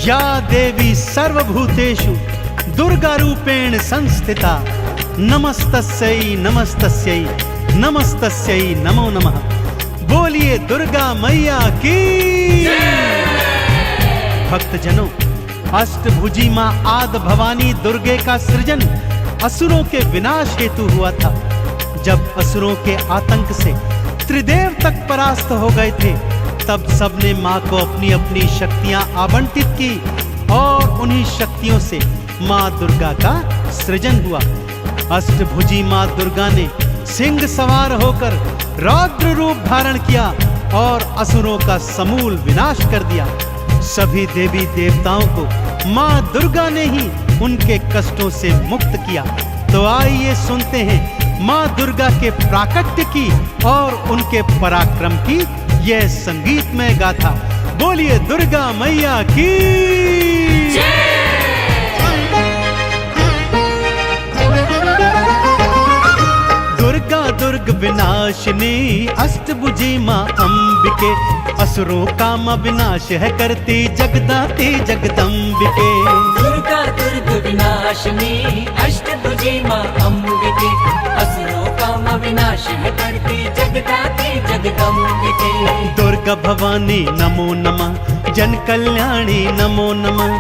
या देवी सर्वभूतेषु दुर्गा रूपेण संस्थिता नमस्तस्यै नमस्तस्यै नमस्तस्यै नमो नमः। बोलिए दुर्गा मैया की। भक्तजनों, अष्टभुजी मां आदि भवानी दुर्गे का सृजन असुरों के विनाश हेतु हुआ था। जब असुरों के आतंक से त्रिदेव तक परास्त हो गए थे, तब सबने मां को अपनी अपनी शक्तियां आवंटित की और उन्हीं शक्तियों से मां दुर्गा का सृजन हुआ। अष्टभुजी मां दुर्गा ने सिंह सवार होकर रौद्र रूप धारण किया और असुरों का समूल विनाश कर दिया। सभी देवी देवताओं को मां दुर्गा ने ही उनके कष्टों से मुक्त किया। तो आइए सुनते हैं मां दुर्गा के प्राकट्य की और उनके पराक्रम की यह संगीतमय गाथा। बोलिए दुर्गा मैया की। दुर्गा दुर्ग विनाशिनी अष्टभुजी मां अंबिके, असुरों का मां विनाश है करती जगदाती जगदंबिके। दुर्गा दुर्ग विनाशिनी अष्टभुजी मां अंबिके, असुरों का मां विनाश है करती जगदाती जगदंबिके। दुर्गा भवानी नमो नमः, जन कल्याणी नमो नमः,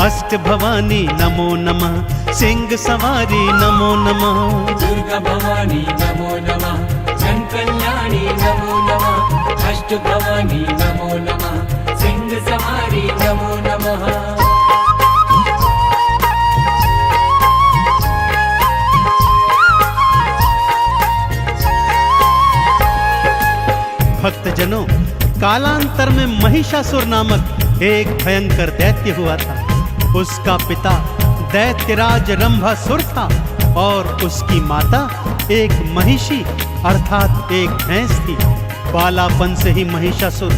अष्ट भवानी नमो नमः, सिंह सवारी नमो नमः। दुर्गा भवानी नमो नमः, जन कल्याणी नमो नमः, अष्ट भवानी नमो नमः, सिंह सवारी नमो नमः। भक्तजनों, कालांतर में महिषासुर नामक एक भयंकर दैत्य हुआ था। उसका पिता दैत्यराज रंभासुर था और उसकी माता एक महिषी अर्थात एक भैंस थी। बालापन से ही महिषासुर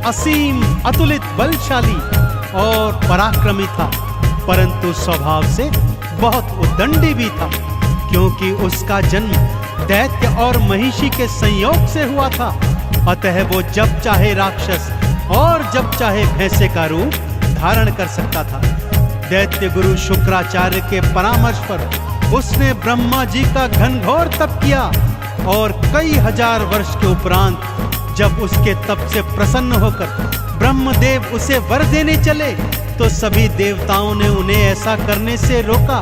असीम अतुलित बलशाली और पराक्रमी था, परंतु स्वभाव से बहुत उद्दंडी भी था, क्योंकि उसका जन्म दैत्य और महिषी के संयोग से हुआ था। अतः वो जब चाहे राक्षस और जब चाहे भैंसे का रूप धारण कर सकता था। दैत्य गुरु शुक्राचार्य के परामर्श पर उसने ब्रह्मा जी का घनघोर तप किया और कई हजार वर्ष के उपरांत जब उसके तप से प्रसन्न होकर ब्रह्मदेव उसे वर देने चले, तो सभी देवताओं ने उन्हें ऐसा करने से रोका।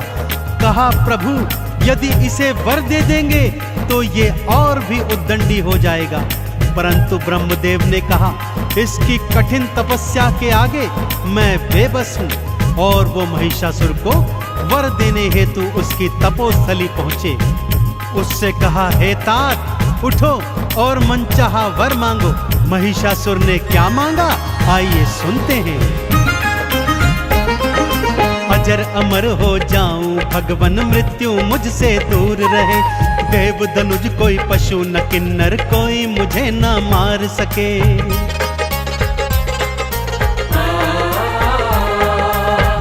कहा, प्रभु यदि इसे वर दे देंगे तो ये और भी उद्दंडी हो जाएगा। परंतु ब्रह्मदेव ने कहा, इसकी कठिन तपस्या के आगे मैं बेबस हूँ। और वो महिषासुर को वर देने हेतु उसकी तपोस्थली पहुंचे। उससे कहा, हे तात उठो और मनचाहा वर मांगो। महिषासुर ने क्या मांगा, आइए सुनते हैं। अजर अमर हो जाऊं, भगवन मृत्यु मुझसे दूर रहे। देव धनुज कोई पशु न किन्नर कोई मुझे न मार सके।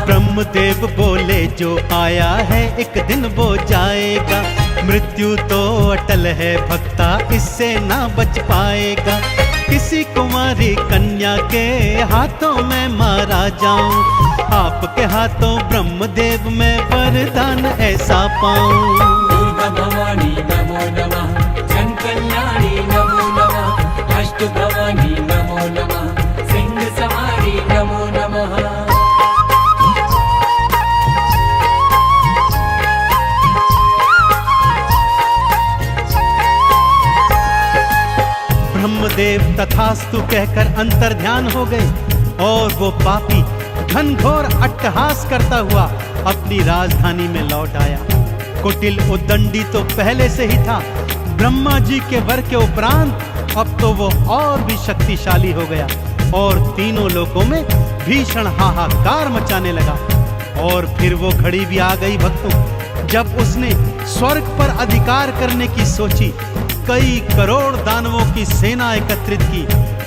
ब्रह्मदेव बोले, जो आया है एक दिन वो जाएगा। मृत्यु तो अटल है भक्ता, इससे ना बच पाएगा। किसी कुमारी कन्या के हाथों में मारा जाऊं, आपके हाथों ब्रह्मदेव में वरदान ऐसा पाऊं। दुर्गा भवानी नमो नमः, जन कल्याणी नमो नमः, अष्ट भवानी नमो नमः, सिंह सवारी नमो नमः। ब्रह्मदेव तथास्तु कहकर अंतर्ध्यान हो गए और वो पापी घनघोर अट्टहास करता हुआ अपनी राजधानी में लौट आया। कुटिल उद्दंडी तो पहले से ही था, ब्रह्मा जी के वर के उपरांत अब तो वो और भी शक्तिशाली हो गया और तीनों लोकों में भीषण हाहाकार मचाने लगा। और फिर वो घड़ी भी आ गई भक्तों, जब उसने स्वर्ग पर अधिकार करने की सोची। कई करोड़ दानवों की सेना एकत्रित की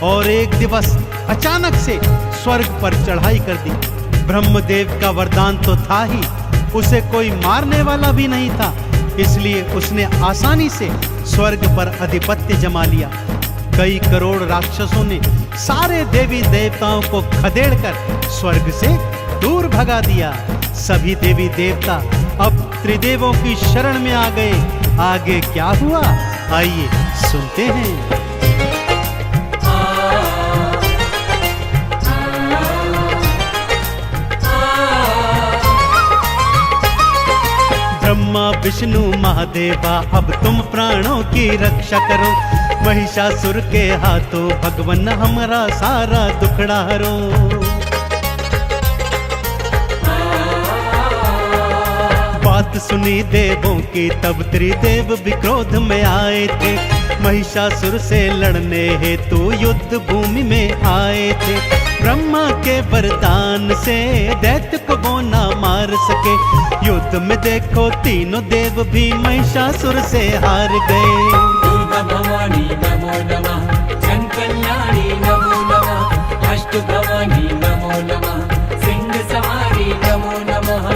और एक दिवस अचानक से स्वर्ग पर चढ़ाई कर दी। ब्रह्मदेव का वरदान तो था ही, उसे कोई मारने वाला भी नहीं था, इसलिए उसने आसानी से स्वर्ग पर अधिपत्य जमा लिया। कई करोड़ राक्षसों ने सारे देवी देवताओं को खदेड़कर स्वर्ग से दूर भगा दिया। सभी देवी देवता अब त्रिदेवों की शरण में आ गए। आगे क्या हुआ, आइए सुनते हैं। ब्रह्मा विष्णु महादेवा अब तुम प्राणों की रक्षा करो, महिषासुर के हाथों भगवन हमारा सारा दुखड़ा हरो। बात सुनी देवों की तब त्रिदेव भी क्रोध में आए थे, महिषासुर से लड़ने हेतु युद्ध भूमि में आए थे। ब्रह्मा के वरदान से दैत्य को वो ना मार सके, युद्ध में देखो तीनों देव भी महिषासुर से हार गए। दुर्गा भवानी नमो नमः, जन कल्याणी नमो नमः, अष्ट भवानी नमो नमः, सिंह सवारी नमो नमः।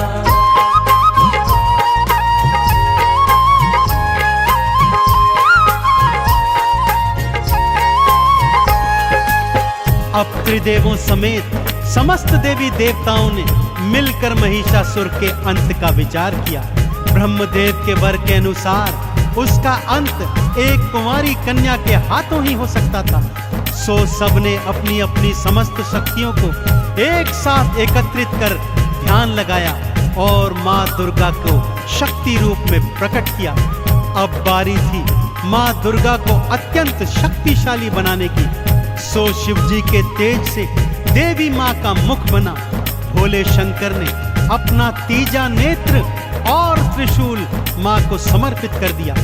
अब त्रिदेवों समेत समस्त देवी देवताओं ने मिलकर महिषासुर के अंत का विचार किया। ब्रह्मदेव के वर के अनुसार उसका अंत एक कुंवारी कन्या के हाथों ही हो सकता था। सो सबने अपनी अपनी समस्त शक्तियों को एक साथ एकत्रित कर ध्यान लगाया और माँ दुर्गा को शक्ति रूप में प्रकट किया। अब बारी थी माँ दुर्गा को अत्यंत शक्तिशाली बनाने की। सो शिव जी के तेज से देवी माँ का मुख बना। भोले शंकर ने अपना तीजा नेत्र और त्रिशूल माँ को समर्पित कर दिया।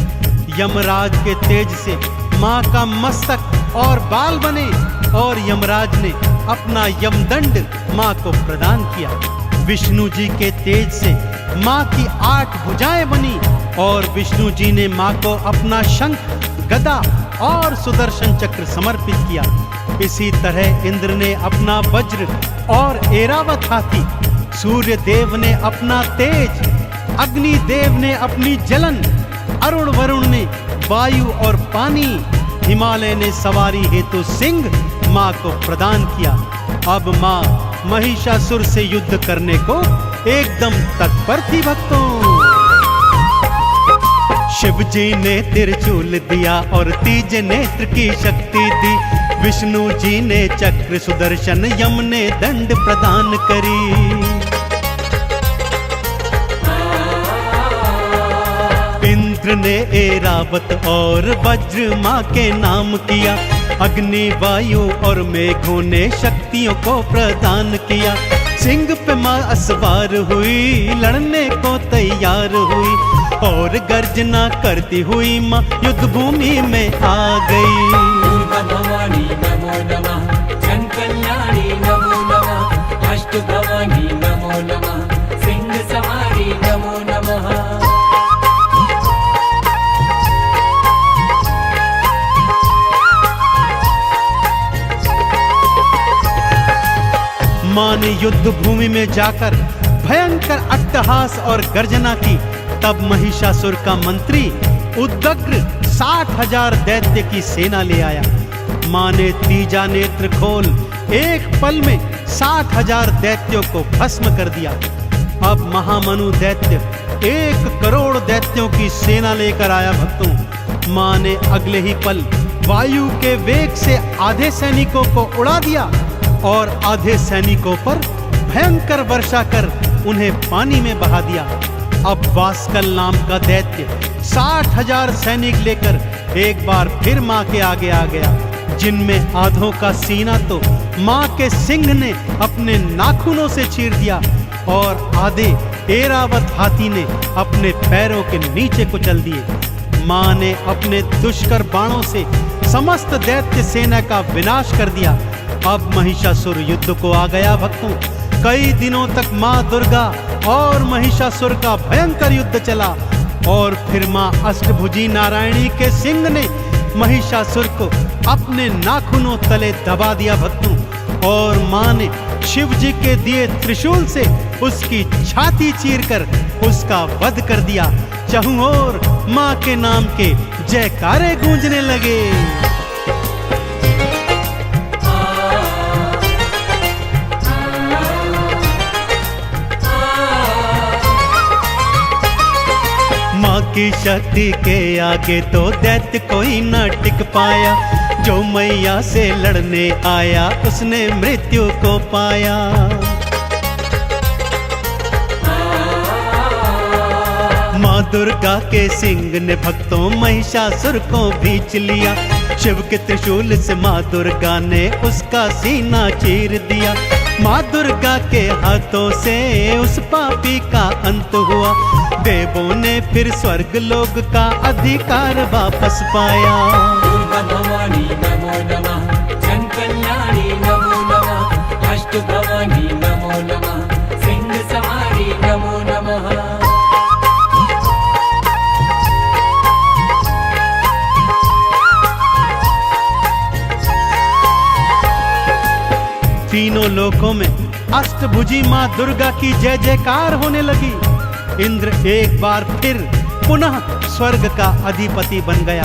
यमराज के तेज से माँ का मस्तक और बाल बने और यमराज ने अपना यमदंड माँ को प्रदान किया। विष्णु जी के तेज से माँ की 8 भुजाएं बनी और विष्णु जी ने माँ को अपना शंख, गदा और सुदर्शन चक्र समर्पित किया। इसी तरह इंद्र ने अपना वज्र और ऐरावत हाथी, सूर्य देव ने अपना तेज, अग्नि देव ने अपनी जलन, अरुण वरुण ने वायु और पानी, हिमालय ने सवारी हेतु सिंह माँ को प्रदान किया। अब माँ महिषासुर से युद्ध करने को एकदम तत्पर थी। भक्तों, शिव जी ने त्रिशूल दिया और तीज नेत्र की शक्ति दी। विष्णु जी ने चक्र सुदर्शन, यम ने दंड प्रदान करी। इंद्र ने ऐरावत और वज्र माँ के नाम किया। अग्नि, वायु और मेघों ने शक्तियों को प्रदान किया। सिंह पे माँ असवार हुई, लड़ने को तैयार हुई और गर्जना करती हुई माँ युद्ध भूमि में आ गई। दुर्गा भवानी नमो नमः, जन कल्याणी नमो नमः, अष्ट भवानी नमो नमः, सिंह सवारी नमो नमः। माँ ने युद्ध भूमि में जाकर भयंकर अट्टहास और गर्जना की। तब महिषासुर का मंत्री उद्ग्र 60,000 दैत्य की सेना ले आया। माँ ने तीजा नेत्र खोल एक पल में 60,000 दैत्यों को भस्म कर दिया। अब महामनु दैत्य 1 करोड़ दैत्यों की सेना लेकर आया। भक्तों, माँ ने अगले ही पल वायु के वेग से आधे सैनिकों को उड़ा दिया और आधे सैनिकों पर भयंकर वर्षा कर उन्हें पानी में बहा दिया। अब वास्कल नाम का दैत्य 60,000 सैनिक लेकर एक बार फिर माँ के आगे आ गया, जिनमें आधों का सीना तो माँ के सिंह ने अपने नाखूनों से चीर दिया और आधे ऐरावत हाथी ने अपने पैरों के नीचे कुचल दिए। माँ ने अपने दुष्कर बाणों से समस्त दैत्य सेना का विनाश कर दिया। अब महिषासुर युद्ध को आ गया। भक्तों, कई दिनों तक माँ दुर्गा और महिषासुर का भयंकर युद्ध चला और फिर माँ अष्टभुजी नारायणी के सिंह ने महिषासुर को अपने नाखूनों तले दबा दिया। भक्तों, और माँ ने शिव जी के दिए त्रिशूल से उसकी छाती चीरकर उसका वध कर दिया। चहुं ओर माँ के नाम के जयकारे गूंजने लगे। माँ की शक्ति के आगे तो दैत्य कोई न टिक पाया। जो मैया से लड़ने आया उसने मृत्यु को पाया। माँ दुर्गा के सिंह ने भक्तों महिषासुर को भींच लिया। शिव के त्रिशूल से माँ दुर्गा ने उसका सीना चीर दिया। माँ दुर्गा के हाथों से उस पापी का अंत हुआ। देवों ने फिर स्वर्ग लोक का अधिकार वापस पाया। दुर्गा भवानी नमो नमः, जन कल्याणी नमो नमः, अष्ट भवानी नमो नमः, सिंह सवारी नमो नमः। तीनों लोकों में अष्टभुजी माँ दुर्गा की जय जयकार होने लगी। इंद्र एक बार फिर पुनः स्वर्ग का अधिपति बन गया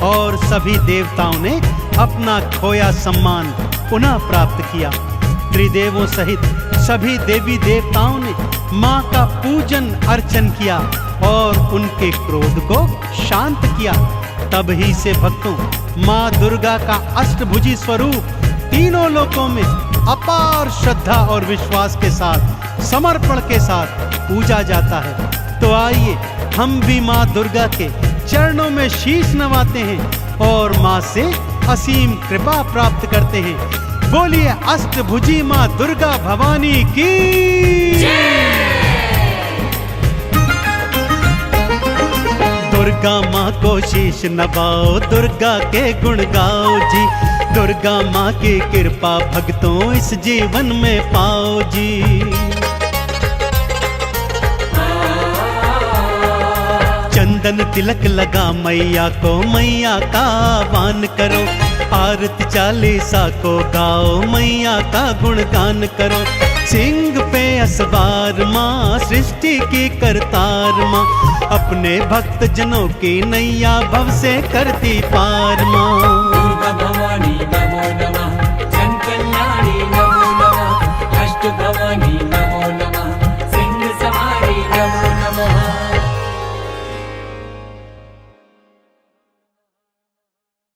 और सभी देवताओं ने अपना खोया सम्मान पुनः प्राप्त किया। त्रिदेवों सहित सभी देवी देवताओं ने माँ का पूजन अर्चन किया और उनके क्रोध को शांत किया। तब ही से भक्तों माँ दुर्गा का अष्टभुजी स्वरूप तीनों लोकों में अपार श्रद्धा और विश्वास के साथ, समर्पण के साथ पूजा जाता है। तो आइए हम भी माँ दुर्गा के चरणों में शीश नवाते हैं और माँ से असीम कृपा प्राप्त करते हैं। बोलिए अष्टभुजी माँ दुर्गा भवानी की दुर्गा माँ को शीश नवाओ, दुर्गा के गुण गाओ जी। दुर्गा माँ की कृपा भक्तों इस जीवन में पाओ जी। चंदन तिलक लगा मैया को, मैया का आह्वान करो। आरती चालीसा को गाओ, मैया का गुणगान करो। सिंह पे असवार माँ, सृष्टि की करतार माँ, अपने भक्त जनों की नैया भव से करती पार माँ।